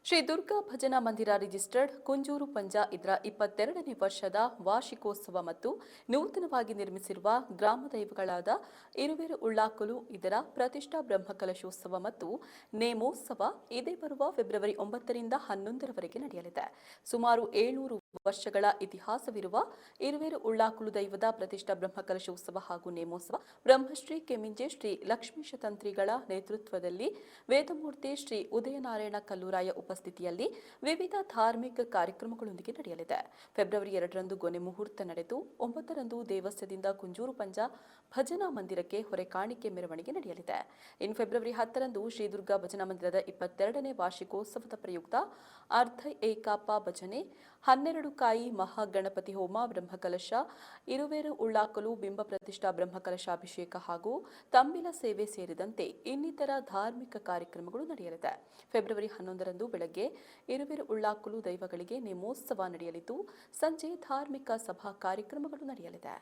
ಶ್ರೀ ದುರ್ಗಾ ಭಜನಾ ಮಂದಿರ ರಿಜಿಸ್ಟರ್ಡ್ ಕುಂಜೂರು ಪಂಜ ಇದರ 22ನೇ ವರ್ಷದ ವಾರ್ಷಿಕೋತ್ಸವ ಮತ್ತು ನೂತನವಾಗಿ ನಿರ್ಮಿಸಿರುವ ಗ್ರಾಮ ದೈವಗಳಾದ ಇರುವೆರು ಉಳ್ಳಾಕುಲು ಇದರ ಪ್ರತಿಷ್ಠಾ ಬ್ರಹ್ಮಕಲಶೋತ್ಸವ ಮತ್ತು ನೇಮೋತ್ಸವ ಇದೇ ಬರುವ ಫೆಬ್ರವರಿ 9ರಿಂದ 11ರವರೆಗೆ ನಡೆಯಲಿದೆ. ಸುಮಾರು 700 ವರ್ಷಗಳ ಇತಿಹಾಸವಿರುವ ಇರುವೆರು ಉಳ್ಳಾಕುಲು ದೈವದ ಪ್ರತಿಷ್ಠಾ ಬ್ರಹ್ಮಕಲಶೋತ್ಸವ ಹಾಗೂ ನೇಮೋತ್ಸವ ಬ್ರಹ್ಮಶ್ರೀ ಕೆಮಿಂಜೆ ಶ್ರೀ ಲಕ್ಷ್ಮೀಶ ತಂತ್ರಿಗಳ ನೇತೃತ್ವದಲ್ಲಿ ವೇದಮೂರ್ತಿ ಶ್ರೀ ಉದಯನಾರಾಯಣ ಕಲ್ಲೂರಾಯ ಉಪಸ್ಥಿತಿಯಲ್ಲಿ ವಿವಿಧ ಧಾರ್ಮಿಕ ಕಾರ್ಯಕ್ರಮಗಳೊಂದಿಗೆ ನಡೆಯಲಿದೆ. ಫೆಬ್ರವರಿ 2ರಂದು ಗೊನೆ ಮುಹೂರ್ತ ನಡೆದು 9ರಂದು ದೇವಸ್ಥದಿಂದ ಕುಂಜೂರು ಪಂಜ ಭಜನಾ ಮಂದಿರಕ್ಕೆ ಹೊರೆ ಕಾಣಿಕೆ ಮೆರವಣಿಗೆ ನಡೆಯಲಿದೆ. ಇನ್ನು ಫೆಬ್ರವರಿ 10ರಂದು ಶ್ರೀ ದುರ್ಗಾ ಭಜನಾ ಮಂದಿರದ 22ನೇ ವಾರ್ಷಿಕೋತ್ಸವದ ಪ್ರಯುಕ್ತ ಅರ್ಧ ಏಕಾಪ ಭಜನೆ, 12 ಕಾಯಿ ಮಹಾಗಣಪತಿ ಹೋಮ, ಬ್ರಹ್ಮಕಲಶ, ಇರುವೆರು ಉಳ್ಳಾಕಲು, ಬಿಂಬ ಪ್ರತಿಷ್ಠಾ ಬ್ರಹ್ಮಕಲಶಾಭಿಷೇಕ ಹಾಗೂ ತಂಬಿಲ ಸೇವೆ ಸೇರಿದಂತೆ ಇನ್ನಿತರ ಧಾರ್ಮಿಕ ಕಾರ್ಯಕ್ರಮಗಳು ನಡೆಯಲಿದೆ. ಫೆಬ್ರವರಿ 11ರಂದು ಬೆಳಗ್ಗೆ ಇರುವೆರು ಉಳ್ಳಾಕಲು ದೈವಗಳಿಗೆ ನೇಮೋತ್ಸವ ನಡೆಯಲಿದ್ದು, ಸಂಜೆ ಧಾರ್ಮಿಕ ಸಭಾ ಕಾರ್ಯಕ್ರಮಗಳು ನಡೆಯಲಿದೆ.